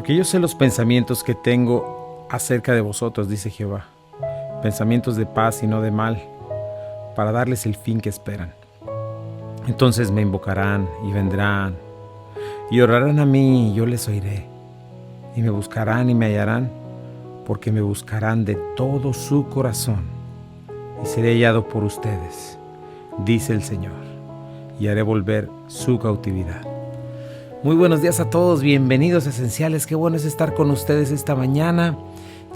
Porque yo sé los pensamientos que tengo acerca de vosotros, dice Jehová, pensamientos de paz y no de mal, para darles el fin que esperan. Entonces me invocarán y vendrán, y orarán a mí y yo les oiré, y me buscarán y me hallarán, porque me buscarán de todo su corazón, y seré hallado por ustedes, dice el Señor, y haré volver su cautividad. Muy buenos días a todos, bienvenidos a Esenciales, qué bueno es estar con ustedes esta mañana,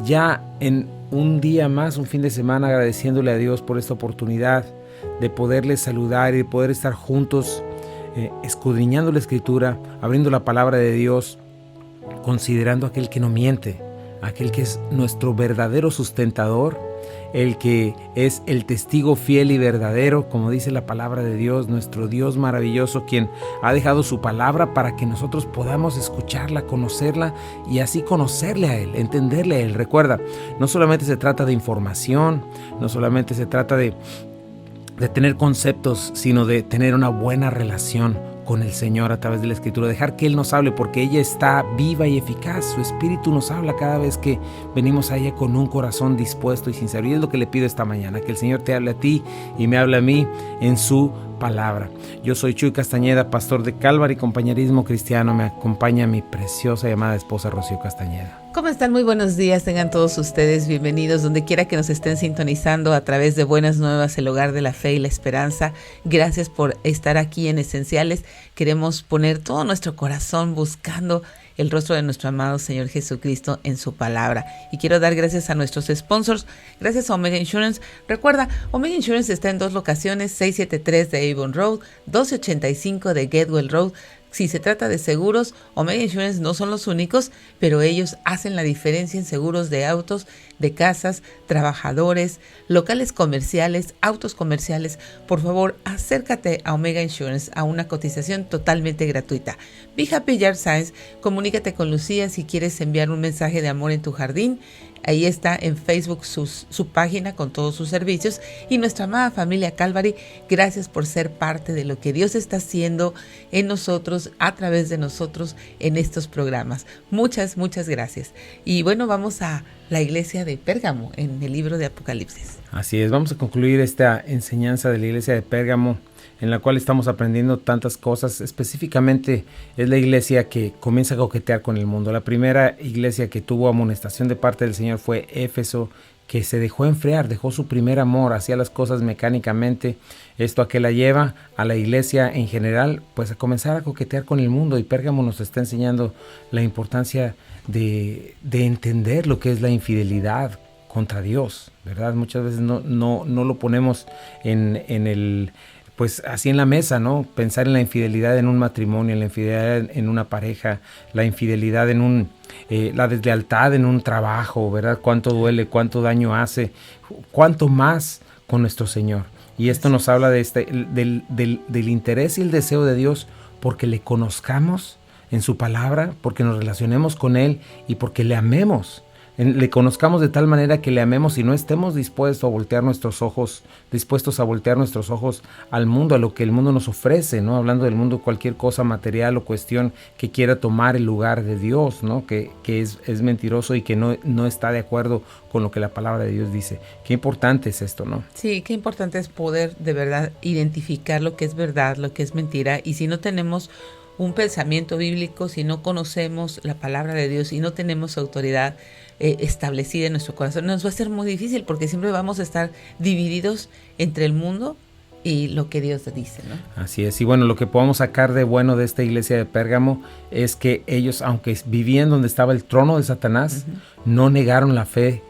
ya en un día más, un fin de semana, agradeciéndole a Dios por esta oportunidad de poderles saludar y de poder estar juntos, escudriñando la Escritura, abriendo la palabra de Dios, considerando aquel que no miente, aquel que es nuestro verdadero sustentador, el que es el testigo fiel y verdadero, como dice la palabra de Dios, nuestro Dios maravilloso, quien ha dejado su palabra para que nosotros podamos escucharla, conocerla y así conocerle a Él, entenderle a Él. Recuerda, no solamente se trata de información, no solamente se trata de tener conceptos, sino de tener una buena relación con el Señor a través de la Escritura, dejar que Él nos hable, porque ella está viva y eficaz. Su Espíritu nos habla cada vez que venimos a ella con un corazón dispuesto y sincero. Y es lo que le pido esta mañana, que el Señor te hable a ti y me hable a mí en su palabra. Yo soy Chuy Castañeda, pastor de Calvary Compañerismo Cristiano. Me acompaña mi preciosa y amada esposa Rocío Castañeda. ¿Cómo están? Muy buenos días, tengan todos ustedes bienvenidos donde quiera que nos estén sintonizando a través de Buenas Nuevas, el hogar de la fe y la esperanza. Gracias por estar aquí en Esenciales. Queremos poner todo nuestro corazón buscando el rostro de nuestro amado Señor Jesucristo en su palabra. Y quiero dar gracias a nuestros sponsors, gracias a Omega Insurance. Recuerda, Omega Insurance está en dos locaciones, 673 de Avon Road, 1285 de Getwell Road. Si se trata de seguros, Omega Insurance no son los únicos, pero ellos hacen la diferencia en seguros de autos, de casas, trabajadores, locales comerciales, autos comerciales. Por favor, acércate a Omega Insurance a una cotización totalmente gratuita. Be Happy Yard Signs, comunícate con Lucía si quieres enviar un mensaje de amor en tu jardín. Ahí está en Facebook su página con todos sus servicios. Y nuestra amada familia Calvary, gracias por ser parte de lo que Dios está haciendo en nosotros, a través de nosotros, en estos programas. Muchas, muchas gracias. Y bueno, vamos a la iglesia de Pérgamo en el libro de Apocalipsis. Así es, vamos a concluir esta enseñanza de la iglesia de Pérgamo, en la cual estamos aprendiendo tantas cosas. Específicamente es la iglesia que comienza a coquetear con el mundo. La primera iglesia que tuvo amonestación de parte del Señor fue Éfeso, que se dejó enfriar, dejó su primer amor, hacía las cosas mecánicamente. Esto a que la lleva a la iglesia en general, pues a comenzar a coquetear con el mundo. Y Pérgamo nos está enseñando la importancia de entender lo que es la infidelidad contra Dios, ¿verdad? Muchas veces no lo ponemos en el... pues así en la mesa, ¿no? Pensar en la infidelidad en un matrimonio, en la infidelidad en una pareja, la infidelidad en la deslealtad en un trabajo, ¿verdad? Cuánto duele, cuánto daño hace, cuánto más con nuestro Señor. Y esto nos habla de del interés y el deseo de Dios porque le conozcamos en su palabra, porque nos relacionemos con Él y porque le amemos. Le conozcamos de tal manera que le amemos y no estemos dispuestos a voltear nuestros ojos al mundo, a lo que el mundo nos ofrece, ¿no? Hablando del mundo, cualquier cosa material o cuestión que quiera tomar el lugar de Dios, ¿no? Que es mentiroso y que no está de acuerdo con lo que la palabra de Dios dice. Qué importante es esto, ¿no? Sí, qué importante es poder de verdad identificar lo que es verdad, lo que es mentira. Y si no tenemos un pensamiento bíblico, si no conocemos la palabra de Dios y no tenemos autoridad establecida en nuestro corazón, nos va a ser muy difícil porque siempre vamos a estar divididos entre el mundo y lo que Dios dice, ¿no? Así es. Y bueno, lo que podemos sacar de bueno de esta iglesia de Pérgamo es que ellos, aunque vivían donde estaba el trono de Satanás, no negaron la fe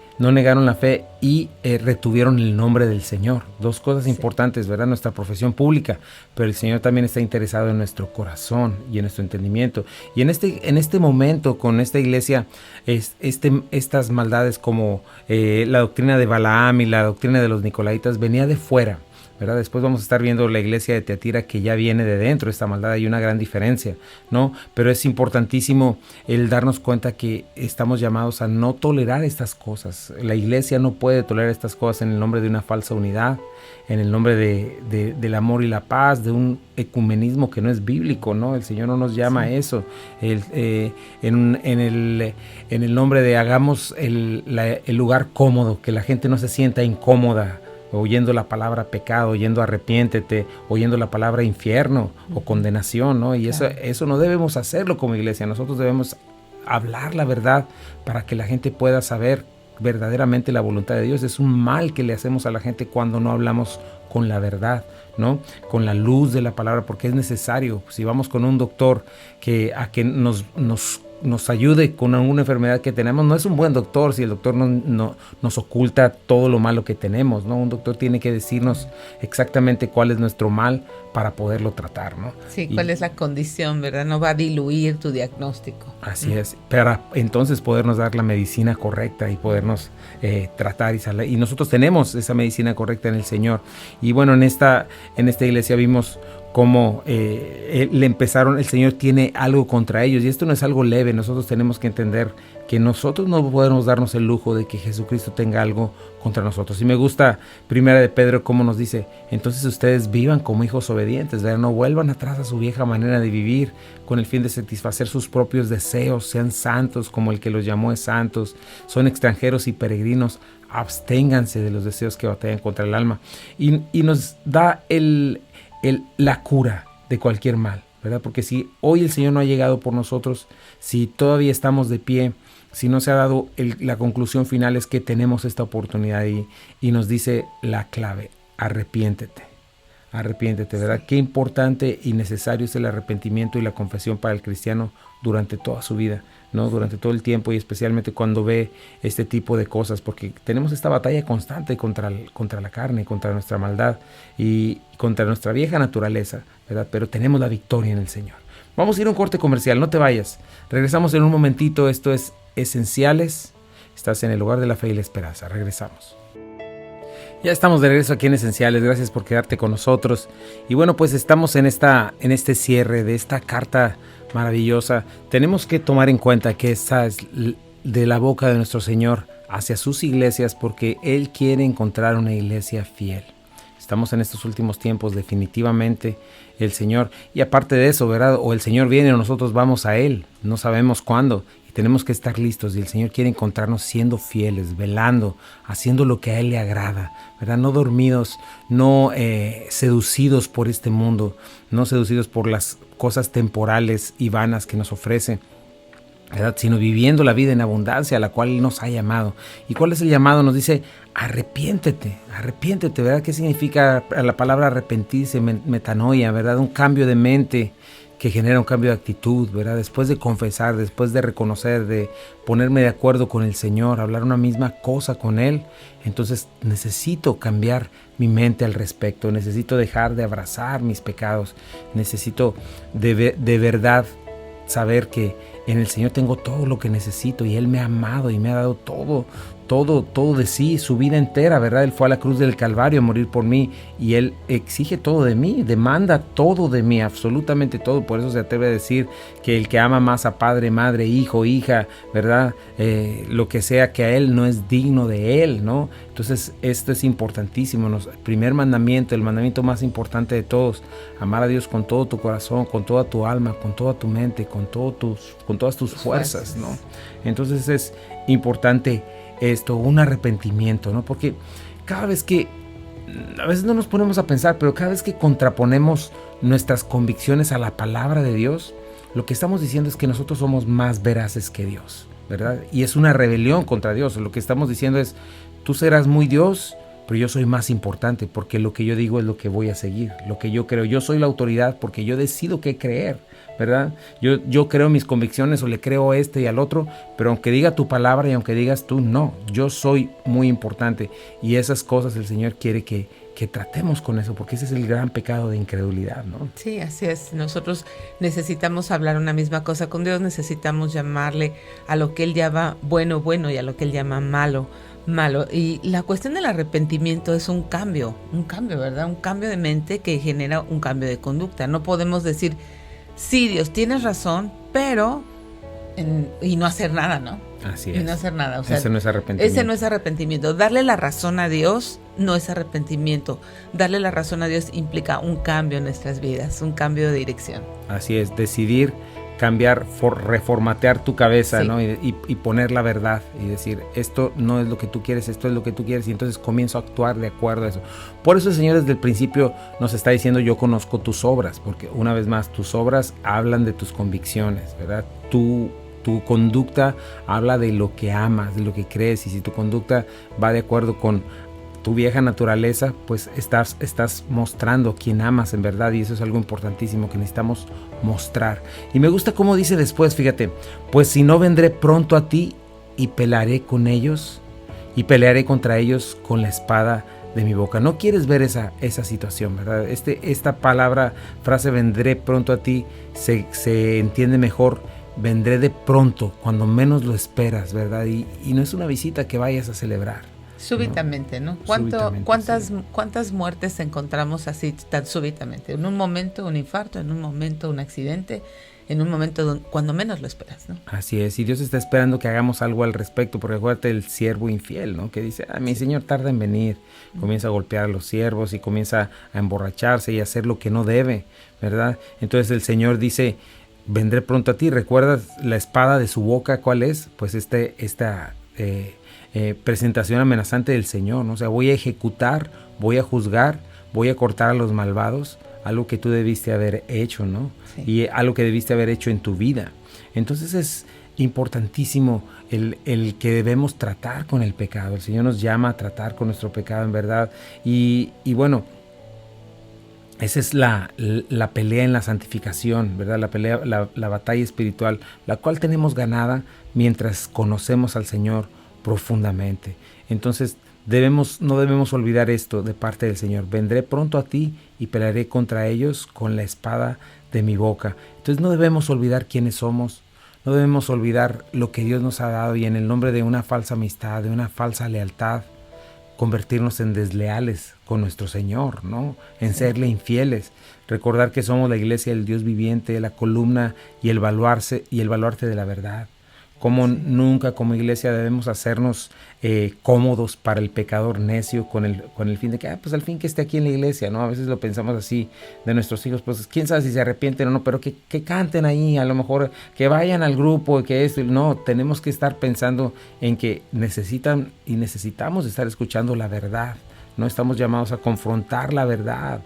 y retuvieron el nombre del Señor. Dos cosas importantes, ¿verdad? Nuestra profesión pública, pero el Señor también está interesado en nuestro corazón y en nuestro entendimiento. Y en este momento, con esta iglesia, estas maldades como la doctrina de Balaam y la doctrina de los Nicolaitas venía de fuera. ¿verdad? Después vamos a estar viendo la iglesia de Tiatira que ya viene de dentro, esta maldad, hay una gran diferencia, ¿no? Pero es importantísimo el darnos cuenta que estamos llamados a no tolerar estas cosas. La iglesia no puede tolerar estas cosas en el nombre de una falsa unidad, en el nombre del amor y la paz, de un ecumenismo que no es bíblico, ¿no? El Señor no nos llama a eso. En el nombre de hagamos el lugar cómodo, que la gente no se sienta incómoda oyendo la palabra pecado, oyendo arrepiéntete, oyendo la palabra infierno o condenación, ¿no? Y eso no debemos hacerlo como iglesia. Nosotros debemos hablar la verdad para que la gente pueda saber verdaderamente la voluntad de Dios. Es un mal que le hacemos a la gente cuando no hablamos con la verdad, ¿no? Con la luz de la palabra, porque es necesario. Si vamos con un doctor a que nos ayude con alguna enfermedad que tenemos, no es un buen doctor si el doctor no nos oculta todo lo malo que tenemos, ¿no? Un doctor tiene que decirnos exactamente cuál es nuestro mal para poderlo tratar, ¿no? Sí, cuál es la condición, ¿verdad? No va a diluir tu diagnóstico. Así es, para entonces podernos dar la medicina correcta y podernos tratar y sanar. Y nosotros tenemos esa medicina correcta en el Señor. Y bueno, en esta iglesia vimos cómo el Señor tiene algo contra ellos, y esto no es algo leve. Nosotros tenemos que entender que nosotros no podemos darnos el lujo de que Jesucristo tenga algo contra nosotros. Y me gusta Primera de Pedro cómo nos dice: entonces ustedes vivan como hijos obedientes, ¿verdad? No vuelvan atrás a su vieja manera de vivir con el fin de satisfacer sus propios deseos, sean santos como el que los llamó es santos, son extranjeros y peregrinos, absténganse de los deseos que batallan contra el alma. Y nos da la cura de cualquier mal, ¿verdad? Porque si hoy el Señor no ha llegado por nosotros, si todavía estamos de pie, si no se ha dado la conclusión final, es que tenemos esta oportunidad y nos dice la clave: arrepiéntete, ¿verdad? Qué importante y necesario es el arrepentimiento y la confesión para el cristiano durante toda su vida, ¿no? Durante todo el tiempo, y especialmente cuando ve este tipo de cosas, porque tenemos esta batalla constante contra la carne, contra nuestra maldad y contra nuestra vieja naturaleza, ¿verdad? Pero tenemos la victoria en el Señor. Vamos a ir a un corte comercial, no te vayas. Regresamos en un momentito. Esto es Esenciales. Estás en el lugar de la fe y la esperanza. Regresamos. Ya estamos de regreso aquí en Esenciales. Gracias por quedarte con nosotros. Y bueno, pues estamos en este cierre de esta carta maravillosa. Tenemos que tomar en cuenta que esta es de la boca de nuestro Señor hacia sus iglesias, porque Él quiere encontrar una iglesia fiel. Estamos en estos últimos tiempos, definitivamente el Señor, y aparte de eso, ¿verdad? O el Señor viene o nosotros vamos a Él, no sabemos cuándo, y tenemos que estar listos, y el Señor quiere encontrarnos siendo fieles, velando, haciendo lo que a Él le agrada, ¿verdad? No dormidos, no seducidos por este mundo, no seducidos por las cosas temporales y vanas que nos ofrece, ¿verdad? Sino viviendo la vida en abundancia a la cual Él nos ha llamado. ¿Y cuál es el llamado? Nos dice: arrepiéntete, ¿verdad? ¿Qué significa la palabra arrepentirse? Metanoia, ¿verdad? Un cambio de mente que genera un cambio de actitud, ¿verdad? Después de confesar, después de reconocer, de ponerme de acuerdo con el Señor, hablar una misma cosa con Él, entonces necesito cambiar mi mente al respecto, necesito dejar de abrazar mis pecados, necesito de verdad saber que en el Señor tengo todo lo que necesito, y Él me ha amado y me ha dado todo de sí, su vida entera, ¿verdad? Él fue a la cruz del Calvario a morir por mí, y Él exige todo de mí, demanda todo de mí, absolutamente todo. Por eso se atreve a decir que el que ama más a padre, madre, hijo, hija, ¿verdad? Lo que sea, que a Él no es digno de Él, ¿no? Entonces esto es importantísimo. El primer mandamiento, el mandamiento más importante de todos: amar a Dios con todo tu corazón, con toda tu alma, con toda tu mente, con todas tus fuerzas, ¿no? Entonces es importante esto, un arrepentimiento, ¿no? Porque cada vez que, a veces no nos ponemos a pensar, pero cada vez que contraponemos nuestras convicciones a la palabra de Dios, lo que estamos diciendo es que nosotros somos más veraces que Dios, ¿verdad? Y es una rebelión contra Dios. Lo que estamos diciendo es: tú serás muy Dios, pero yo soy más importante, porque lo que yo digo es lo que voy a seguir, lo que yo creo. Yo soy la autoridad porque yo decido qué creer, ¿verdad? Yo creo mis convicciones, o le creo a este y al otro, pero aunque diga tu palabra y aunque digas tú, no, yo soy muy importante. Y esas cosas el Señor quiere que tratemos con eso, porque ese es el gran pecado de incredulidad, ¿no? Sí, así es. Nosotros necesitamos hablar una misma cosa con Dios, necesitamos llamarle a lo que Él llama bueno, bueno, y a lo que Él llama malo, malo. Y la cuestión del arrepentimiento es un cambio, ¿verdad? Un cambio de mente que genera un cambio de conducta. No podemos decir, sí, Dios, tienes razón, pero... y no hacer nada, ¿no? Así es. Y no hacer nada. O sea, ese no es arrepentimiento. Ese no es arrepentimiento. Darle la razón a Dios no es arrepentimiento. Darle la razón a Dios implica un cambio en nuestras vidas, un cambio de dirección. Así es, decidir cambiar, reformatear tu cabeza, Sí. ¿no? Y poner la verdad y decir, esto no es lo que tú quieres, esto es lo que tú quieres, y entonces comienzo a actuar de acuerdo a eso. Por eso el Señor desde el principio nos está diciendo, yo conozco tus obras, porque una vez más, tus obras hablan de tus convicciones, ¿verdad? Tu conducta habla de lo que amas, de lo que crees, y si tu conducta va de acuerdo con tu vieja naturaleza, pues estás mostrando quién amas en verdad, y eso es algo importantísimo que necesitamos mostrar. Y me gusta cómo dice después, fíjate, pues si no, vendré pronto a ti y pelearé con ellos, y pelearé contra ellos con la espada de mi boca. No quieres ver esa situación, ¿verdad? Esta frase vendré pronto a ti, se entiende mejor, vendré de pronto, cuando menos lo esperas, ¿verdad? Y no es una visita que vayas a celebrar. Súbitamente, ¿no? Súbitamente, ¿Cuántas muertes encontramos así tan súbitamente? En un momento un infarto, en un momento un accidente, en un momento cuando menos lo esperas, ¿no? Así es, y Dios está esperando que hagamos algo al respecto, porque acuérdate del siervo infiel, ¿no? Que dice, mi Señor tarda en venir, comienza a golpear a los siervos y comienza a emborracharse y a hacer lo que no debe, ¿verdad? Entonces el Señor dice, vendré pronto a ti. ¿Recuerdas la espada de su boca cuál es? Pues esta presentación amenazante del Señor, ¿no? O sea, voy a ejecutar, voy a juzgar, voy a cortar a los malvados, algo que tú debiste haber hecho, ¿no? Sí. Y algo que debiste haber hecho en tu vida. Entonces es importantísimo el que debemos tratar con el pecado. El Señor nos llama a tratar con nuestro pecado en verdad. Y bueno, esa es la pelea en la santificación, ¿verdad? La batalla espiritual, la cual tenemos ganada mientras conocemos al Señor profundamente. Entonces no debemos olvidar esto de parte del Señor. Vendré pronto a ti y pelearé contra ellos con la espada de mi boca. Entonces no debemos olvidar quiénes somos, no debemos olvidar lo que Dios nos ha dado, y en el nombre de una falsa amistad, de una falsa lealtad, convertirnos en desleales con nuestro Señor, ¿no? En serle infieles. Recordar que somos la iglesia del Dios viviente, la columna y el baluarte de la verdad. Como nunca como iglesia debemos hacernos cómodos para el pecador necio con el fin de que, pues al fin que esté aquí en la iglesia, ¿no? A veces lo pensamos así de nuestros hijos, pues quién sabe si se arrepienten o no, pero que canten ahí, a lo mejor que vayan al grupo, que esto, no, tenemos que estar pensando en que necesitamos estar escuchando la verdad, no estamos llamados a confrontar la verdad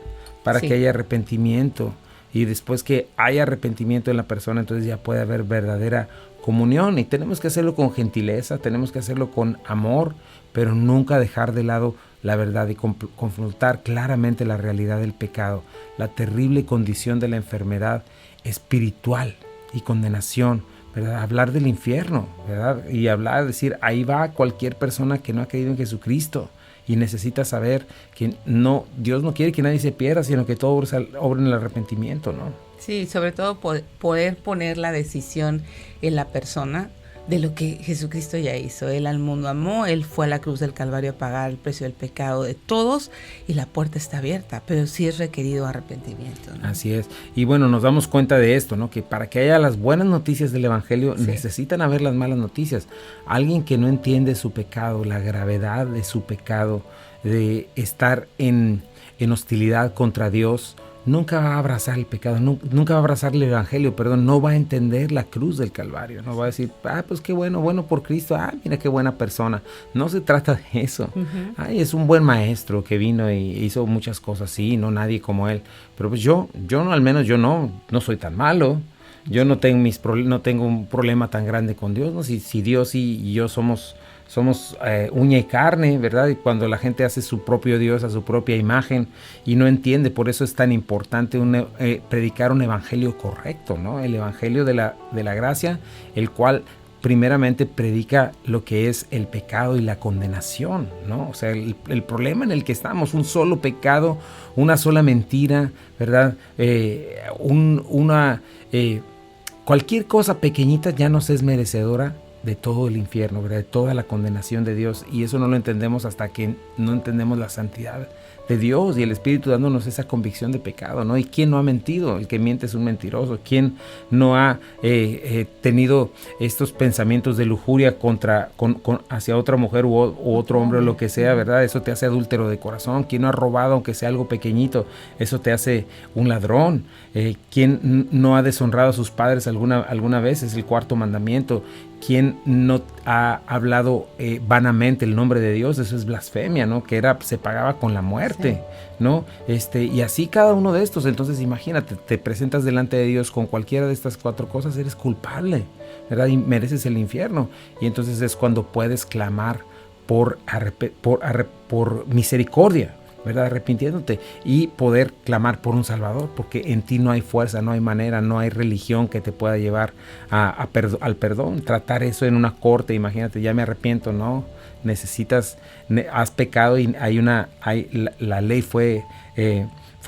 para que haya arrepentimiento, y después que haya arrepentimiento en la persona, entonces ya puede haber verdadera comunión, y tenemos que hacerlo con gentileza, tenemos que hacerlo con amor, pero nunca dejar de lado la verdad y confrontar claramente la realidad del pecado, la terrible condición de la enfermedad espiritual y condenación, ¿verdad? Hablar del infierno, ¿verdad? Y decir, ahí va cualquier persona que no ha creído en Jesucristo y necesita saber que Dios no quiere que nadie se pierda, sino que todos obren el arrepentimiento, ¿no? Sí, sobre todo poder poner la decisión en la persona de lo que Jesucristo ya hizo. Él al mundo amó, Él fue a la cruz del Calvario a pagar el precio del pecado de todos, y la puerta está abierta, pero sí es requerido arrepentimiento, ¿no? Así es. Y bueno, nos damos cuenta de esto, ¿no? Que para que haya las buenas noticias del Evangelio, necesitan haber las malas noticias. Alguien que no entiende su pecado, la gravedad de su pecado, de estar en hostilidad contra Dios, nunca va a abrazar el pecado, nunca va a abrazar el Evangelio, no va a entender la cruz del Calvario, no va a decir, pues qué bueno por Cristo, mira qué buena persona. No se trata de eso. Es un buen maestro que vino y hizo muchas cosas, sí, no nadie como él, pero pues yo al menos yo no soy tan malo, yo no tengo un problema tan grande con Dios, ¿no? Si Dios y yo somos uña y carne, ¿verdad? Y cuando la gente hace su propio Dios a su propia imagen y no entiende, por eso es tan importante predicar un evangelio correcto, ¿no? El evangelio de la gracia, el cual primeramente predica lo que es el pecado y la condenación, ¿no? O sea, el problema en el que estamos, un solo pecado, una sola mentira, ¿verdad? Cualquier cosa pequeñita ya nos es merecedora de todo el infierno, ¿verdad? De toda la condenación de Dios. Y eso no lo entendemos hasta que no entendemos la santidad de Dios y el Espíritu dándonos esa convicción de pecado, ¿no? ¿Y quién no ha mentido? El que miente es un mentiroso. ¿Quién no ha tenido estos pensamientos de lujuria hacia otra mujer u otro hombre o lo que sea, ¿verdad? Eso te hace adúltero de corazón. ¿Quién no ha robado aunque sea algo pequeñito? Eso te hace un ladrón. ¿Quién no ha deshonrado a sus padres alguna vez? Es el cuarto mandamiento. ¿Quién no ha hablado vanamente el nombre de Dios? Eso es blasfemia, ¿no? Que se pagaba con la muerte, sí, ¿no? Y así cada uno de estos. Entonces imagínate, te presentas delante de Dios con cualquiera de estas 4 cosas, eres culpable, ¿verdad? Y mereces el infierno. Y entonces es cuando puedes clamar por misericordia, ¿verdad? Arrepintiéndote y poder clamar por un Salvador, porque en ti no hay fuerza, no hay manera, no hay religión que te pueda llevar al perdón. Tratar eso en una corte, imagínate, ya me arrepiento, no, has pecado y la ley fue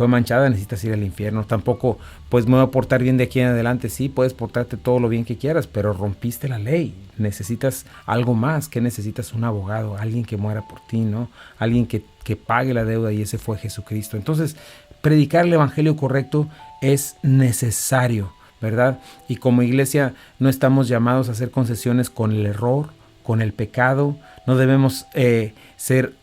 manchada, necesitas ir al infierno. Tampoco, pues me voy a portar bien de aquí en adelante. Sí, puedes portarte todo lo bien que quieras, pero rompiste la ley. Necesitas algo más. ¿Qué necesitas? Un abogado, alguien que muera por ti, ¿no? Alguien que pague la deuda, y ese fue Jesucristo. Entonces, predicar el evangelio correcto es necesario, ¿verdad? Y como iglesia no estamos llamados a hacer concesiones con el error, con el pecado. No debemos ser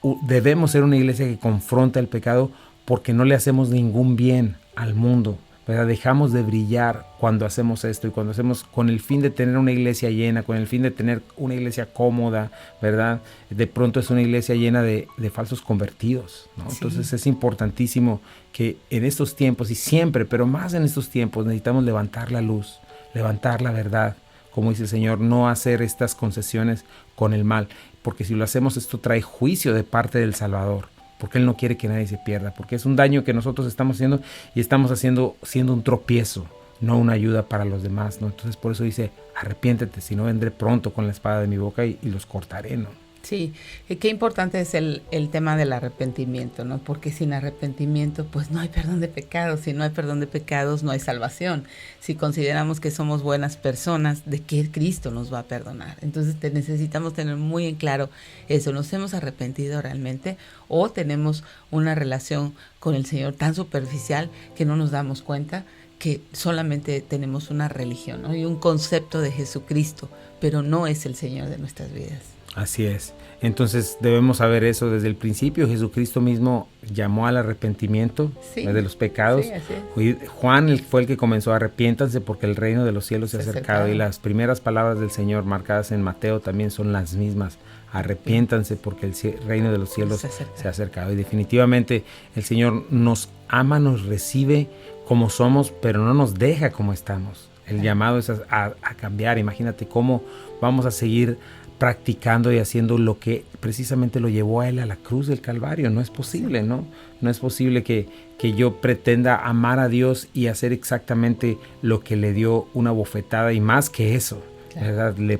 una iglesia que confronta el pecado, porque no le hacemos ningún bien al mundo, ¿verdad? Dejamos de brillar cuando hacemos esto, y cuando hacemos con el fin de tener una iglesia llena, con el fin de tener una iglesia cómoda, ¿verdad? De pronto es una iglesia llena de falsos convertidos, ¿no? Sí. Entonces es importantísimo que en estos tiempos, y siempre, pero más en estos tiempos, necesitamos levantar la luz, levantar la verdad, como dice el Señor, no hacer estas concesiones con el mal, porque si lo hacemos, esto trae juicio de parte del Salvador, porque Él no quiere que nadie se pierda, porque es un daño que nosotros estamos haciendo, y estamos siendo un tropiezo, no una ayuda para los demás, ¿no? Entonces por eso dice, arrepiéntete, si no vendré pronto con la espada de mi boca y los cortaré, ¿no? Sí, qué importante es el tema del arrepentimiento, ¿no? Porque sin arrepentimiento, pues no hay perdón de pecados. Si no hay perdón de pecados, no hay salvación. Si consideramos que somos buenas personas, ¿de qué Cristo nos va a perdonar? Entonces necesitamos tener muy en claro eso. ¿Nos hemos arrepentido realmente o tenemos una relación con el Señor tan superficial que no nos damos cuenta que solamente tenemos una religión, ¿no? Y un concepto de Jesucristo, pero no es el Señor de nuestras vidas? Así es. Entonces debemos saber eso desde el principio. Jesucristo mismo llamó al arrepentimiento, sí, de los pecados. Sí, así es. Juan fue el que comenzó: arrepiéntanse porque el reino de los cielos se ha acercado. Y las primeras palabras del Señor marcadas en Mateo también son las mismas: arrepiéntanse porque el reino de los cielos se ha acercado. Y definitivamente el Señor nos ama, nos recibe como somos, pero no nos deja como estamos. El llamado es a cambiar. Imagínate cómo vamos a seguir practicando y haciendo lo que precisamente lo llevó a Él a la cruz del Calvario. No es posible, ¿no? No es posible que yo pretenda amar a Dios y hacer exactamente lo que le dio una bofetada, y más que eso, ¿verdad? Le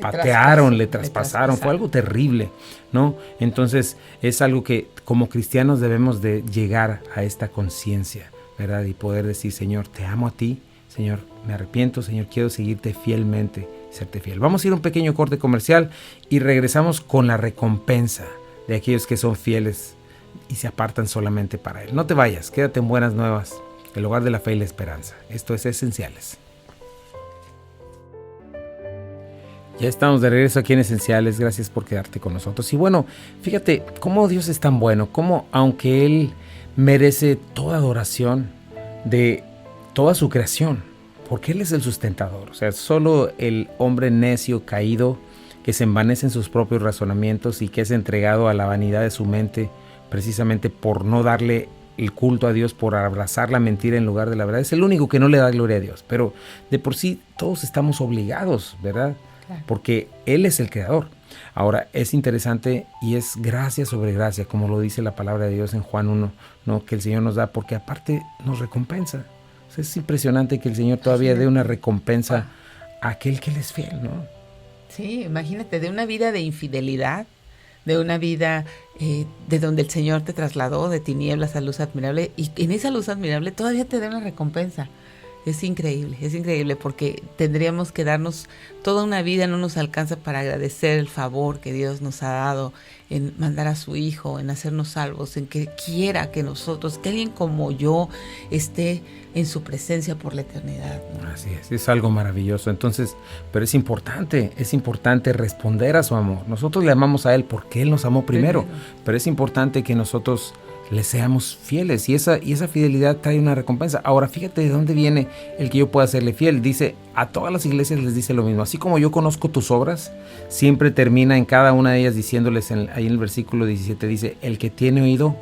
patearon, le traspasaron, fue algo terrible, ¿no? Entonces es algo que como cristianos debemos de llegar a esta conciencia, ¿verdad? Y poder decir: Señor, te amo a ti, Señor, me arrepiento, Señor, quiero seguirte fielmente, serte fiel. Vamos a ir a un pequeño corte comercial y regresamos con la recompensa de aquellos que son fieles y se apartan solamente para Él. No te vayas, quédate en Buenas Nuevas, el hogar de la fe y la esperanza. Esto es Esenciales. Ya estamos de regreso aquí en Esenciales. Gracias por quedarte con nosotros. Y bueno, fíjate cómo Dios es tan bueno, cómo aunque Él merece toda adoración de toda su creación, porque Él es el sustentador. O sea, solo el hombre necio, caído, que se envanece en sus propios razonamientos y que es entregado a la vanidad de su mente, precisamente por no darle el culto a Dios, por abrazar la mentira en lugar de la verdad, es el único que no le da gloria a Dios. Pero de por sí todos estamos obligados, ¿verdad? Claro. Porque Él es el creador. Ahora, es interesante y es gracia sobre gracia, como lo dice la palabra de Dios en Juan 1, ¿no? Que el Señor nos da, porque aparte nos recompensa. Es impresionante que el Señor todavía dé una recompensa a aquel que Él es fiel, ¿no? Sí, imagínate, de una vida de infidelidad, de una vida de donde el Señor te trasladó de tinieblas a luz admirable, y en esa luz admirable todavía te da una recompensa. Es increíble porque tendríamos que darnos toda una vida, no nos alcanza para agradecer el favor que Dios nos ha dado en mandar a su Hijo, en hacernos salvos, en que quiera que nosotros, que alguien como yo esté en su presencia por la eternidad, ¿no? Así es algo maravilloso. Entonces, pero es importante responder a su amor. Nosotros le amamos a Él porque Él nos amó primero. Pero es importante que nosotros le seamos fieles y esa fidelidad trae una recompensa. Ahora, fíjate de dónde viene el que yo pueda serle fiel. Dice, a todas las iglesias les dice lo mismo. Así como yo conozco tus obras, siempre termina en cada una de ellas diciéndoles, ahí en el versículo 17 dice, el que tiene oído,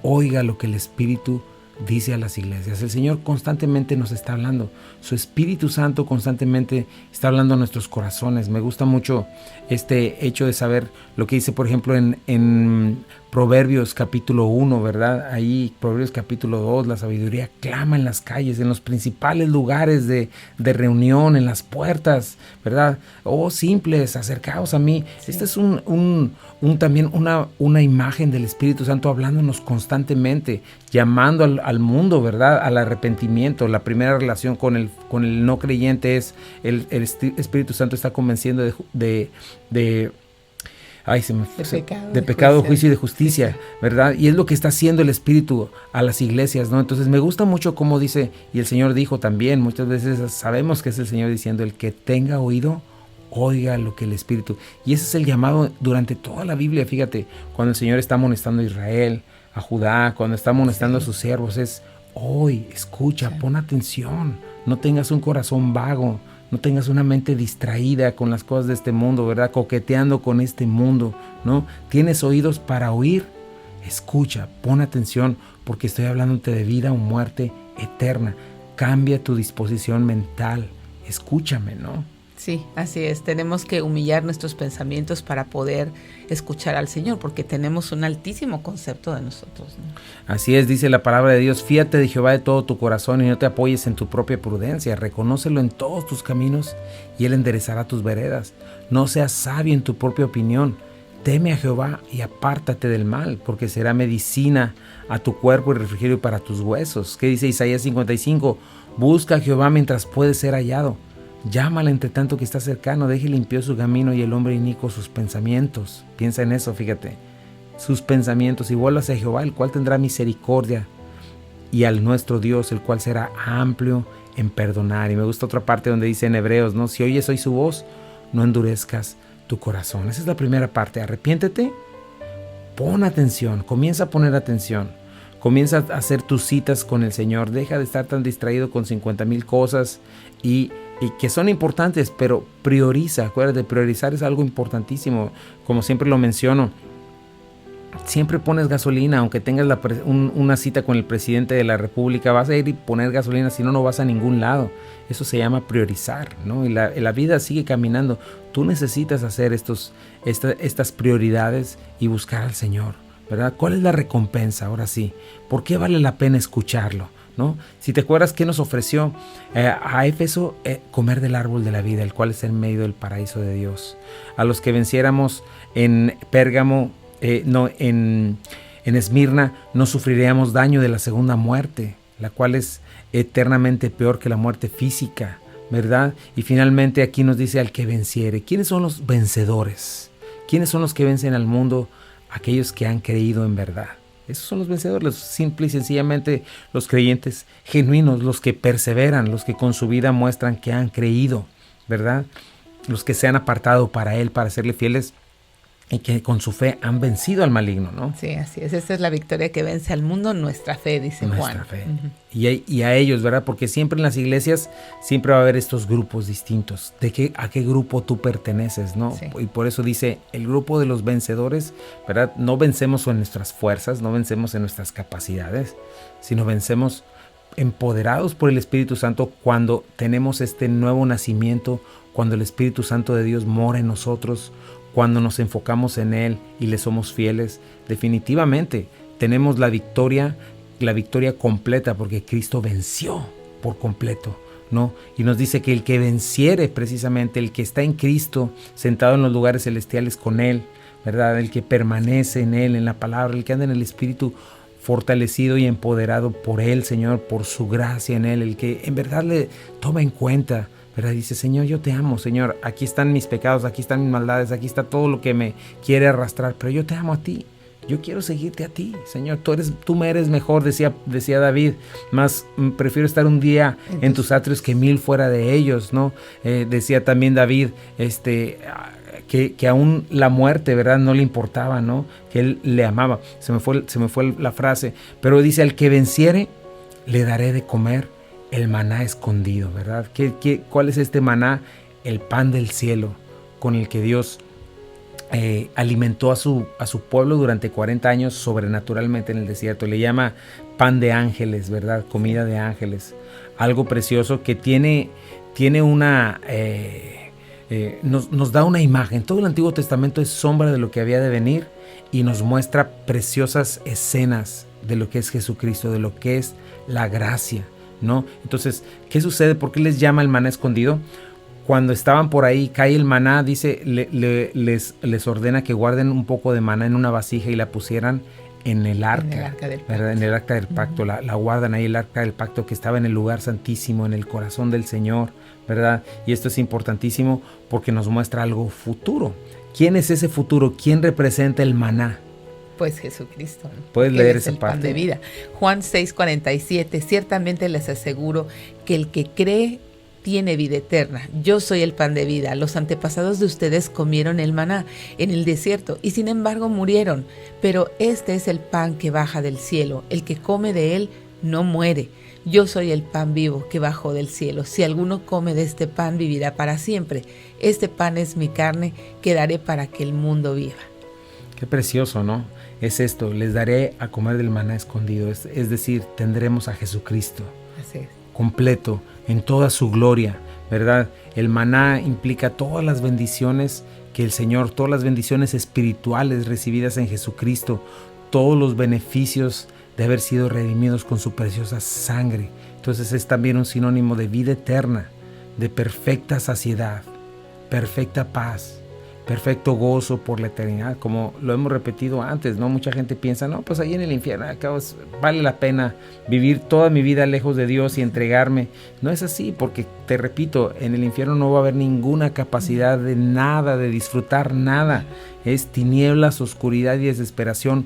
oiga lo que el Espíritu dice a las iglesias. El Señor constantemente nos está hablando. Su Espíritu Santo constantemente está hablando a nuestros corazones. Me gusta mucho este hecho de saber lo que dice, por ejemplo, en Proverbios capítulo 1, ¿verdad? Ahí, Proverbios capítulo 2, la sabiduría clama en las calles, en los principales lugares de reunión, en las puertas, ¿verdad? Oh, simples, acercaos a mí. Sí. Este es también una imagen del Espíritu Santo hablándonos constantemente, llamando al mundo, ¿verdad? Al arrepentimiento. La primera relación con el no creyente es el Espíritu Santo está convenciendo de pecado, juicio y de justicia, ¿verdad? Y es lo que está haciendo el Espíritu a las iglesias, ¿no? Entonces me gusta mucho cómo dice, y el Señor dijo también, muchas veces sabemos que es el Señor diciendo, el que tenga oído, oiga lo que el Espíritu. Y ese es el llamado durante toda la Biblia, fíjate, cuando el Señor está amonestando a Israel, a Judá, cuando está amonestando a sus siervos, es, hoy, escucha, pon atención, no tengas un corazón vago, no tengas una mente distraída con las cosas de este mundo, ¿verdad? Coqueteando con este mundo, ¿no? Tienes oídos para oír, escucha, pon atención, porque estoy hablándote de vida o muerte eterna. Cambia tu disposición mental, escúchame, ¿no? Sí, así es. Tenemos que humillar nuestros pensamientos para poder escuchar al Señor, porque tenemos un altísimo concepto de nosotros, ¿no? Así es, dice la palabra de Dios, fíate de Jehová de todo tu corazón y no te apoyes en tu propia prudencia, reconócelo en todos tus caminos y Él enderezará tus veredas. No seas sabio en tu propia opinión, teme a Jehová y apártate del mal, porque será medicina a tu cuerpo y refrigerio para tus huesos. ¿Qué dice Isaías 55? Busca a Jehová mientras puede ser hallado. Llámala entre tanto que está cercano, deje limpio su camino y el hombre inicuo sus pensamientos. Piensa en eso, fíjate. Sus pensamientos, y vuelvas a Jehová, el cual tendrá misericordia, y al nuestro Dios, el cual será amplio en perdonar. Y me gusta otra parte donde dice en Hebreos, ¿no? Si oyes hoy su voz, no endurezcas tu corazón. Esa es la primera parte. Arrepiéntete, pon atención, comienza a poner atención. Comienza a hacer tus citas con el Señor. Deja de estar tan distraído con 50,000 cosas y que son importantes, pero prioriza. Acuérdate, priorizar es algo importantísimo. Como siempre lo menciono, siempre pones gasolina, aunque tengas una cita con el presidente de la República, vas a ir y poner gasolina, si no, no vas a ningún lado. Eso se llama priorizar, ¿no? Y la vida sigue caminando. Tú necesitas hacer estas prioridades y buscar al Señor, ¿verdad? ¿Cuál es la recompensa? Ahora sí, ¿por qué vale la pena escucharlo? ¿No? Si te acuerdas que nos ofreció a Éfeso comer del árbol de la vida, el cual es en medio del paraíso de Dios. A los que venciéramos en Pérgamo, en Esmirna, no sufriríamos daño de la segunda muerte, la cual es eternamente peor que la muerte física, ¿verdad? Y finalmente aquí nos dice al que venciere. ¿Quiénes son los vencedores? ¿Quiénes son los que vencen al mundo? Aquellos que han creído en verdad. Esos son los vencedores, simple y sencillamente los creyentes genuinos, los que perseveran, los que con su vida muestran que han creído, ¿verdad? Los que se han apartado para Él, para serle fieles y que con su fe han vencido al maligno, ¿no? Sí, así es. Esa es la victoria que vence al mundo, nuestra fe, dice Juan. Nuestra fe. Uh-huh. Y a ellos, ¿verdad? Porque siempre en las iglesias siempre va a haber estos grupos distintos. ¿A qué grupo tú perteneces, no? Sí. Y por eso dice, el grupo de los vencedores, ¿verdad? No vencemos en nuestras fuerzas, no vencemos en nuestras capacidades, sino vencemos empoderados por el Espíritu Santo cuando tenemos este nuevo nacimiento, cuando el Espíritu Santo de Dios mora en nosotros, cuando nos enfocamos en Él y le somos fieles. Definitivamente tenemos la victoria completa, porque Cristo venció por completo, ¿no? Y nos dice que el que venciere, precisamente el que está en Cristo, sentado en los lugares celestiales con Él, ¿verdad? El que permanece en Él, en la palabra, el que anda en el Espíritu, fortalecido y empoderado por Él, Señor, por su gracia en Él, el que en verdad le toma en cuenta, ¿verdad? Dice, Señor, yo te amo, Señor, aquí están mis pecados, aquí están mis maldades, aquí está todo lo que me quiere arrastrar, pero yo te amo a ti. Yo quiero seguirte a ti, Señor. Tú me eres mejor, decía David. Más prefiero estar un día en tus atrios que 1000 fuera de ellos, ¿no? Decía también David, que aún la muerte, ¿verdad? No le importaba, ¿no? Que él le amaba. Se me fue la frase. Pero dice, al que venciere, le daré de comer el maná escondido, ¿verdad? ¿Cuál es este maná? El pan del cielo, con el que Dios alimentó a su pueblo durante 40 años sobrenaturalmente en el desierto. Le llama pan de ángeles, ¿verdad? Comida de ángeles. Algo precioso que tiene una... nos da una imagen. Todo el Antiguo Testamento es sombra de lo que había de venir y nos muestra preciosas escenas de lo que es Jesucristo, de lo que es la gracia, ¿no? Entonces, ¿qué sucede? ¿Por qué les llama el maná escondido? Cuando estaban por ahí, cae el maná, dice, les ordena que guarden un poco de maná en una vasija y la pusieran en el arca, ¿verdad? En el arca del pacto, la guardan ahí, el arca del pacto que estaba en el lugar santísimo, en el corazón del Señor, ¿verdad? Y esto es importantísimo porque nos muestra algo futuro. ¿Quién es ese futuro? ¿Quién representa el maná? Pues Jesucristo. Puedes leer esa parte. Pan de vida. Juan 6:47, ciertamente les aseguro que el que cree tiene vida eterna. Yo soy el pan de vida. Los antepasados de ustedes comieron el maná en el desierto y sin embargo murieron. Pero este es el pan que baja del cielo. El que come de él no muere. Yo soy el pan vivo que bajó del cielo. Si alguno come de este pan, vivirá para siempre. Este pan es mi carne que daré para que el mundo viva. Qué precioso, ¿no? Es esto, les daré a comer del maná escondido. Es decir, tendremos a Jesucristo. Así es. Completo, en toda su gloria, ¿verdad? El maná implica todas las bendiciones que el Señor, todas las bendiciones espirituales recibidas en Jesucristo, todos los beneficios de haber sido redimidos con su preciosa sangre. Entonces es también un sinónimo de vida eterna, de perfecta saciedad, perfecta paz, perfecto gozo por la eternidad, como lo hemos repetido antes, ¿no? Mucha gente piensa, no, pues ahí en el infierno, vale la pena vivir toda mi vida lejos de Dios y entregarme. No es así, porque te repito, en el infierno no va a haber ninguna capacidad de nada, de disfrutar nada. Es tinieblas, oscuridad y desesperación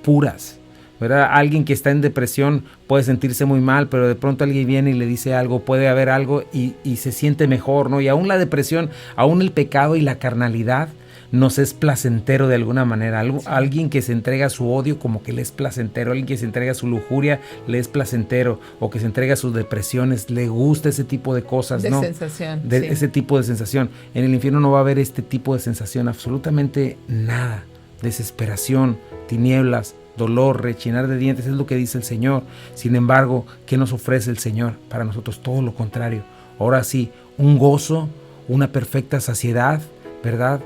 puras, ¿verdad? Alguien que está en depresión puede sentirse muy mal, pero de pronto alguien viene y le dice algo, puede haber algo y se siente mejor, ¿no? Y aún la depresión, aún el pecado y la carnalidad nos es placentero de alguna manera. Alguien que se entrega a su odio como que le es placentero, alguien que se entrega a su lujuria le es placentero, o que se entrega a sus depresiones, le gusta ese tipo de cosas, ¿no? De sensación. Sí. Ese tipo de sensación. En el infierno no va a haber este tipo de sensación, absolutamente nada. Desesperación, tinieblas, dolor, rechinar de dientes, es lo que dice el Señor. Sin embargo, ¿qué nos ofrece el Señor? Para nosotros todo lo contrario. Ahora sí, un gozo, una perfecta saciedad, ¿verdad?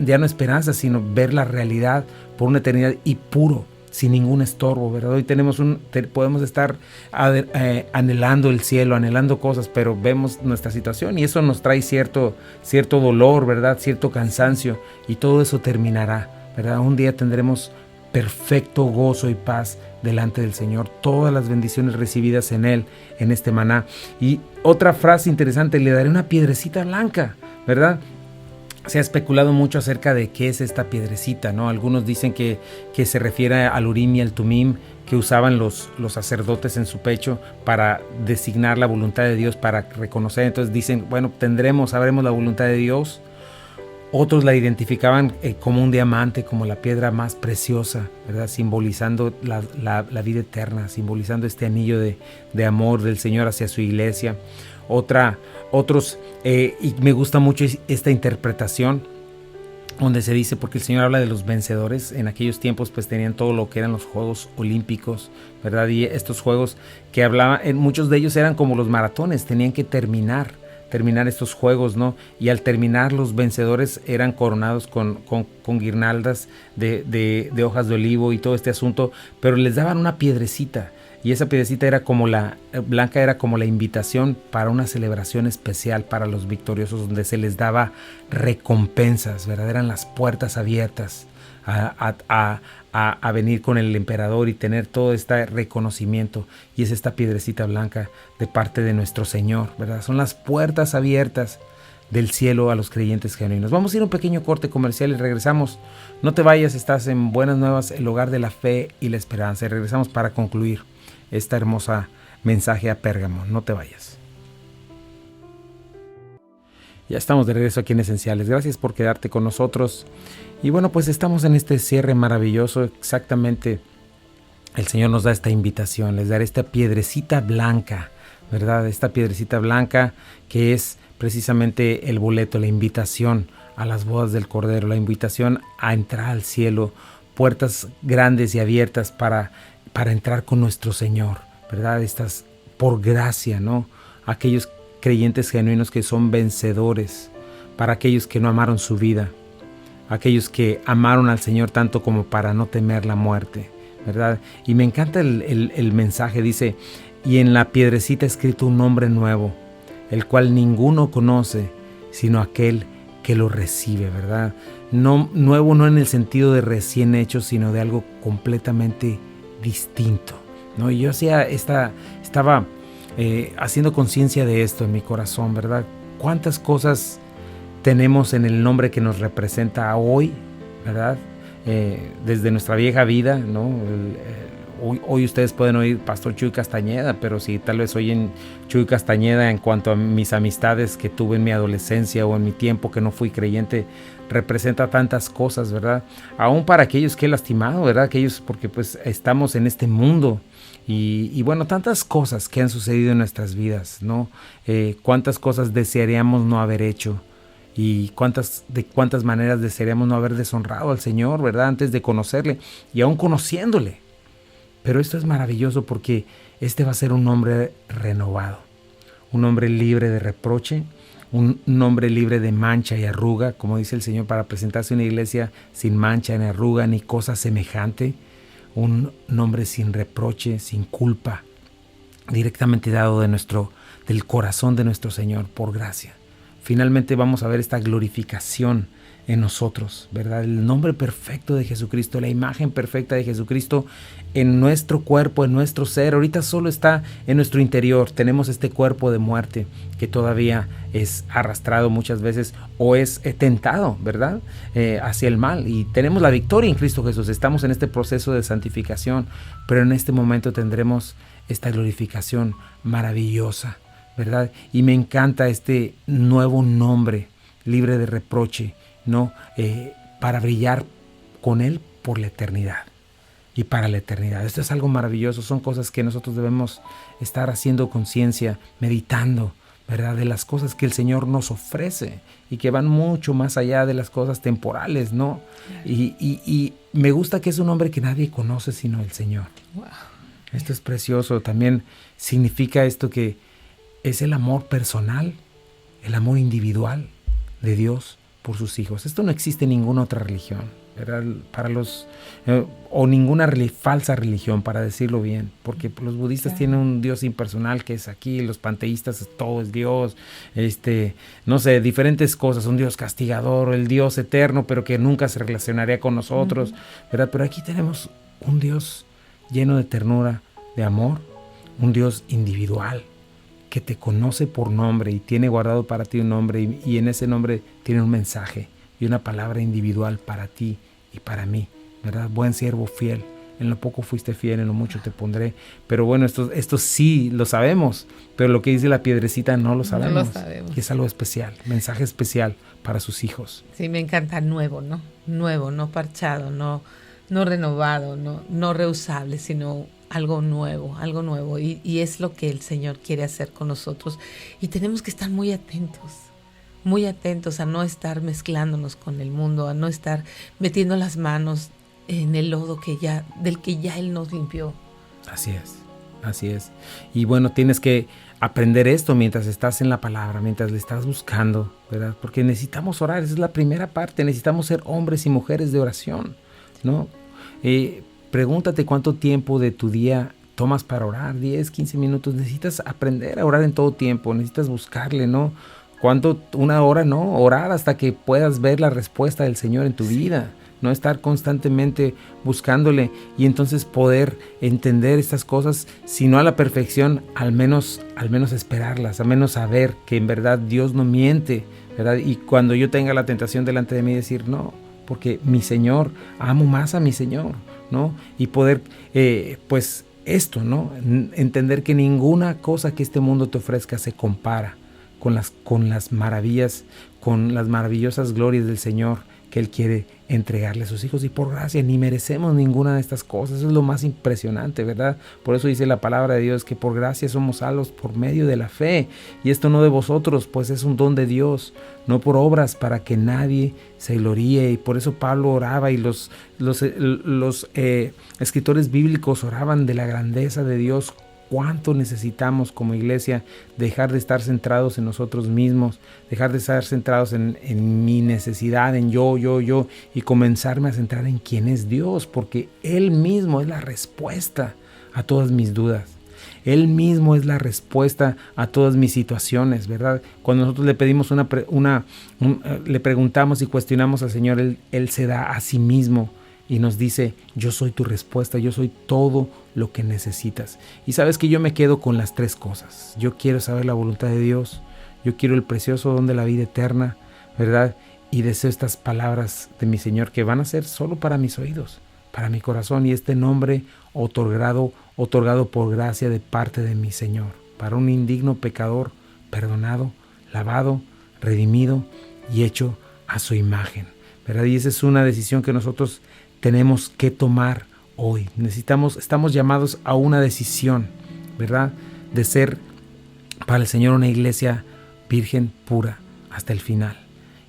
Ya no esperanza, sino ver la realidad por una eternidad y puro, sin ningún estorbo, ¿verdad? Hoy podemos estar anhelando el cielo, anhelando cosas, pero vemos nuestra situación y eso nos trae cierto dolor, ¿verdad? Cierto cansancio, y todo eso terminará, ¿verdad? Un día tendremos perfecto gozo y paz delante del Señor, todas las bendiciones recibidas en Él, en este maná. Y otra frase interesante, le daré una piedrecita blanca, ¿verdad? Se ha especulado mucho acerca de qué es esta piedrecita, ¿no? Algunos dicen que se refiere al Urim y al Tumim que usaban los sacerdotes en su pecho para designar la voluntad de Dios, para reconocer. Entonces dicen, bueno, sabremos la voluntad de Dios. Otros la identificaban como un diamante, como la piedra más preciosa, ¿verdad? Simbolizando la vida eterna, simbolizando este anillo de amor del Señor hacia su iglesia. Otros, y me gusta mucho esta interpretación, donde se dice, porque el Señor habla de los vencedores. En aquellos tiempos pues tenían todo lo que eran los Juegos Olímpicos, ¿verdad? Y estos juegos que hablaban, muchos de ellos eran como los maratones, tenían que terminar estos juegos, ¿no? Y al terminar, los vencedores eran coronados con guirnaldas de hojas de olivo y todo este asunto, pero les daban una piedrecita, y esa piedrecita era como blanca, era como la invitación para una celebración especial para los victoriosos, donde se les daba recompensas, ¿verdad? Eran las puertas abiertas a venir con el emperador y tener todo este reconocimiento. Y es esta piedrecita blanca de parte de nuestro Señor, ¿verdad? Son las puertas abiertas del cielo a los creyentes genuinos. Vamos a ir a un pequeño corte comercial y regresamos. No te vayas, estás en Buenas Nuevas, el hogar de la fe y la esperanza. Y regresamos para concluir esta hermosa mensaje a Pérgamo. No te vayas. Ya estamos de regreso aquí en Esenciales. Gracias por quedarte con nosotros. Y bueno, pues estamos en este cierre maravilloso. Exactamente, el Señor nos da esta invitación, les dará esta piedrecita blanca, ¿verdad? Esta piedrecita blanca que es precisamente el boleto, la invitación a las bodas del Cordero, la invitación a entrar al cielo, puertas grandes y abiertas para entrar con nuestro Señor, ¿verdad? Estas por gracia, ¿no? Aquellos creyentes genuinos que son vencedores, para aquellos que no amaron su vida, aquellos que amaron al Señor tanto como para no temer la muerte, ¿verdad? Y me encanta el mensaje, dice, y en la piedrecita escrito un nombre nuevo, el cual ninguno conoce, sino aquel que lo recibe, ¿verdad? No, nuevo no en el sentido de recién hecho, sino de algo completamente distinto, ¿no? Y yo estaba haciendo conciencia de esto en mi corazón, ¿verdad? ¿Cuántas cosas tenemos en el nombre que nos representa hoy, ¿verdad? Desde nuestra vieja vida, ¿no? Hoy ustedes pueden oír Pastor Chuy Castañeda, pero si tal vez oyen Chuy Castañeda en cuanto a mis amistades que tuve en mi adolescencia o en mi tiempo que no fui creyente, representa tantas cosas, ¿verdad? Aún para aquellos que he lastimado, ¿verdad? Aquellos porque pues estamos en este mundo y bueno, tantas cosas que han sucedido en nuestras vidas, ¿no? Cuántas cosas desearíamos no haber hecho. Y de cuántas maneras desearíamos no haber deshonrado al Señor, ¿verdad? Antes de conocerle y aún conociéndole. Pero esto es maravilloso porque este va a ser un hombre renovado, un hombre libre de reproche, un hombre libre de mancha y arruga, como dice el Señor, para presentarse a una iglesia sin mancha ni arruga ni cosa semejante, un hombre sin reproche, sin culpa, directamente dado del corazón de nuestro Señor por gracia. Finalmente vamos a ver esta glorificación en nosotros, ¿verdad? El nombre perfecto de Jesucristo, la imagen perfecta de Jesucristo en nuestro cuerpo, en nuestro ser. Ahorita solo está en nuestro interior. Tenemos este cuerpo de muerte que todavía es arrastrado muchas veces o es tentado, ¿verdad? Hacia el mal. Y tenemos la victoria en Cristo Jesús. Estamos en este proceso de santificación, pero en este momento tendremos esta glorificación maravillosa, ¿verdad? Y me encanta este nuevo nombre, libre de reproche, ¿no? Para brillar con Él por la eternidad y para la eternidad. Esto es algo maravilloso, son cosas que nosotros debemos estar haciendo conciencia, meditando, ¿verdad? De las cosas que el Señor nos ofrece y que van mucho más allá de las cosas temporales, ¿no? Y me gusta que es un hombre que nadie conoce sino el Señor. Wow. Esto es precioso. También significa esto que es el amor personal, el amor individual de Dios por sus hijos. Esto no existe en ninguna otra religión, ¿verdad? Para o ninguna falsa religión, para decirlo bien, porque los budistas tienen un Dios impersonal que es aquí, los panteístas todo es Dios, no sé, diferentes cosas, un Dios castigador, el Dios eterno, pero que nunca se relacionaría con nosotros, ¿verdad? Pero aquí tenemos un Dios lleno de ternura, de amor, un Dios individual, que te conoce por nombre y tiene guardado para ti un nombre y en ese nombre tiene un mensaje y una palabra individual para ti y para mí, ¿verdad? Buen siervo fiel, en lo poco fuiste fiel, en lo mucho te pondré. Pero bueno, esto sí lo sabemos, pero lo que dice la piedrecita no lo sabemos. No lo sabemos. Y es algo especial, mensaje especial para sus hijos. Sí, me encanta nuevo, ¿no? Nuevo, no parchado, no renovado, no reusable, sino algo nuevo y es lo que el Señor quiere hacer con nosotros y tenemos que estar muy atentos a no estar mezclándonos con el mundo, a no estar metiendo las manos en el lodo del que ya Él nos limpió. Así es. Y bueno, tienes que aprender esto mientras estás en la palabra, mientras le estás buscando, ¿verdad? Porque necesitamos orar, esa es la primera parte, necesitamos ser hombres y mujeres de oración, ¿no? Pregúntate cuánto tiempo de tu día tomas para orar, 10, 15 minutos. Necesitas aprender a orar en todo tiempo, necesitas buscarle, ¿no? Una hora, ¿no? Orar hasta que puedas ver la respuesta del Señor en tu vida, no estar constantemente buscándole y entonces poder entender estas cosas, si no a la perfección, al menos esperarlas, al menos saber que en verdad Dios no miente, ¿verdad? Y cuando yo tenga la tentación delante de mí, decir no, porque mi Señor, amo más a mi Señor, ¿no? Y poder, pues esto, ¿no? Entender que ninguna cosa que este mundo te ofrezca se compara con las maravillas, con las maravillosas glorias del Señor que Él quiere entregarle a sus hijos, y por gracia ni merecemos ninguna de estas cosas. Eso es lo más impresionante, ¿verdad? Por eso dice la palabra de Dios que por gracia somos salvos por medio de la fe, y esto no de vosotros, pues es un don de Dios, no por obras, para que nadie se gloríe. Y por eso Pablo oraba, y los escritores bíblicos oraban de la grandeza de Dios. Cuánto necesitamos como iglesia dejar de estar centrados en nosotros mismos, dejar de estar centrados en mi necesidad, en yo, y comenzarme a centrar en quién es Dios, porque Él mismo es la respuesta a todas mis dudas. Él mismo es la respuesta a todas mis situaciones, ¿verdad? Cuando nosotros le pedimos le preguntamos y cuestionamos al Señor, Él se da a sí mismo y nos dice: yo soy tu respuesta, yo soy todo lo que necesitas. Y sabes que yo me quedo con las tres cosas. Yo quiero saber la voluntad de Dios, yo quiero el precioso don de la vida eterna, ¿verdad? Y deseo estas palabras de mi Señor que van a ser solo para mis oídos, para mi corazón, y este nombre otorgado por gracia de parte de mi Señor, para un indigno pecador, perdonado, lavado, redimido y hecho a su imagen, ¿verdad? Y esa es una decisión que nosotros tenemos que tomar hoy. Estamos llamados a una decisión, ¿verdad? De ser para el Señor una iglesia virgen, pura, hasta el final.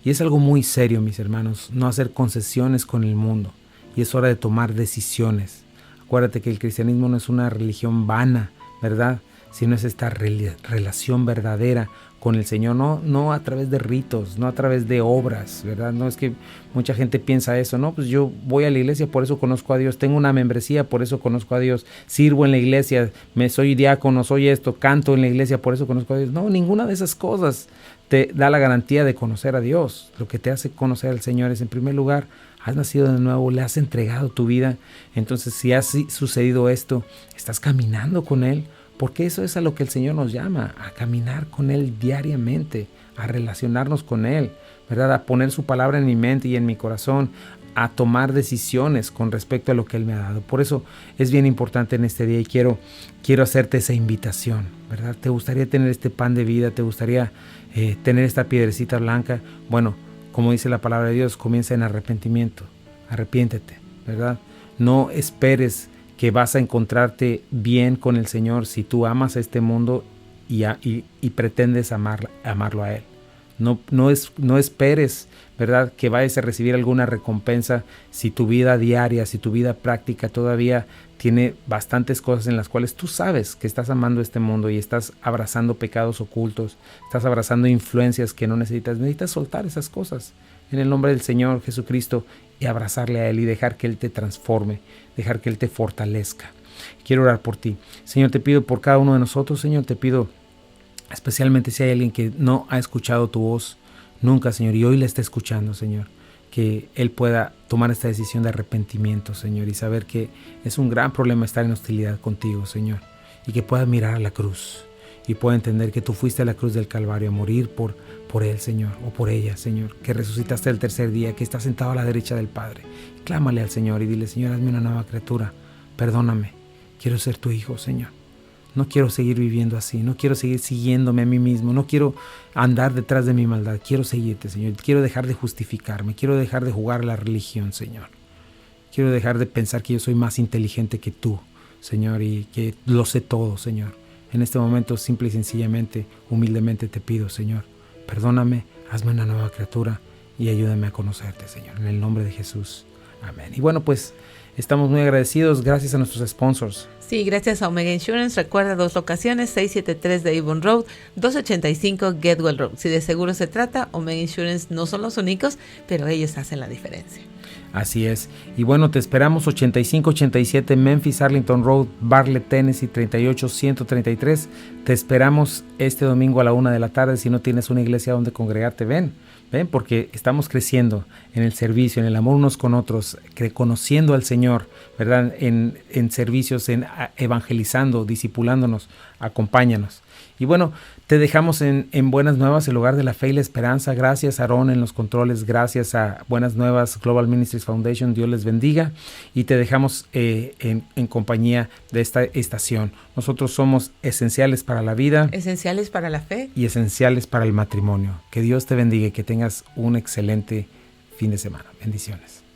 Y es algo muy serio, mis hermanos, no hacer concesiones con el mundo. Y es hora de tomar decisiones. Acuérdate que el cristianismo no es una religión vana, ¿verdad? Sino es esta relación verdadera con el Señor, no a través de ritos, no a través de obras, ¿verdad? No es que mucha gente piensa eso, no, pues yo voy a la iglesia, por eso conozco a Dios, tengo una membresía, por eso conozco a Dios, sirvo en la iglesia, soy diácono, soy esto, canto en la iglesia, por eso conozco a Dios. No, ninguna de esas cosas te da la garantía de conocer a Dios. Lo que te hace conocer al Señor es, en primer lugar, has nacido de nuevo, le has entregado tu vida. Entonces, si ha sucedido esto, estás caminando con Él, porque eso es a lo que el Señor nos llama, a caminar con Él diariamente, a relacionarnos con Él, ¿verdad? A poner su palabra en mi mente y en mi corazón, a tomar decisiones con respecto a lo que Él me ha dado. Por eso es bien importante en este día, y quiero hacerte esa invitación, ¿verdad? ¿Te gustaría tener este pan de vida? ¿Te gustaría tener esta piedrecita blanca? Bueno, como dice la palabra de Dios, comienza en arrepentimiento. Arrepiéntete, ¿verdad? No esperes que vas a encontrarte bien con el Señor si tú amas a este mundo y pretendes amarlo a Él. No esperes, ¿verdad?, que vayas a recibir alguna recompensa si tu vida diaria, si tu vida práctica todavía tiene bastantes cosas en las cuales tú sabes que estás amando este mundo y estás abrazando pecados ocultos, estás abrazando influencias que no necesitas. Necesitas soltar esas cosas en el nombre del Señor Jesucristo y abrazarle a Él y dejar que Él te transforme, dejar que Él te fortalezca. Quiero orar por ti. Señor, te pido por cada uno de nosotros, Señor, te pido especialmente si hay alguien que no ha escuchado tu voz nunca, Señor, y hoy la está escuchando, Señor, que Él pueda tomar esta decisión de arrepentimiento, Señor, y saber que es un gran problema estar en hostilidad contigo, Señor, y que pueda mirar a la cruz y pueda entender que tú fuiste a la cruz del Calvario a morir por Él, Señor, o por ella, Señor, que resucitaste el tercer día, que estás sentado a la derecha del Padre. Clámale al Señor y dile: Señor, hazme una nueva criatura, perdóname, quiero ser tu hijo, Señor. No quiero seguir viviendo así, no quiero seguir siguiéndome a mí mismo, no quiero andar detrás de mi maldad, quiero seguirte, Señor. Quiero dejar de justificarme, quiero dejar de jugar a la religión, Señor. Quiero dejar de pensar que yo soy más inteligente que tú, Señor, y que lo sé todo, Señor. En este momento, simple y sencillamente, humildemente te pido, Señor, perdóname, hazme una nueva criatura y ayúdame a conocerte, Señor, en el nombre de Jesús. Amén. Y bueno, pues estamos muy agradecidos, gracias a nuestros sponsors. Sí, gracias a Omega Insurance. Recuerda, 2 locaciones, 673 de Avon Road, 285 Getwell Road. Si de seguro se trata, Omega Insurance no son los únicos, pero ellos hacen la diferencia. Así es. Y bueno, te esperamos 8587 Memphis, Arlington Road, Bartlett, Tennessee 38133. Te esperamos este domingo a la 1 de la tarde. Si no tienes una iglesia donde congregarte, ven, porque estamos creciendo en el servicio, en el amor unos con otros, conociendo al Señor, ¿verdad? En servicios, evangelizando, discipulándonos. Acompáñanos. Y bueno, te dejamos en Buenas Nuevas, el hogar de la fe y la esperanza. Gracias a Aarón en los controles, gracias a Buenas Nuevas Global Ministries Foundation. Dios les bendiga. Y te dejamos en compañía de esta estación. Nosotros somos esenciales para la vida. Esenciales para la fe. Y esenciales para el matrimonio. Que Dios te bendiga y que tengas un excelente fin de semana. Bendiciones.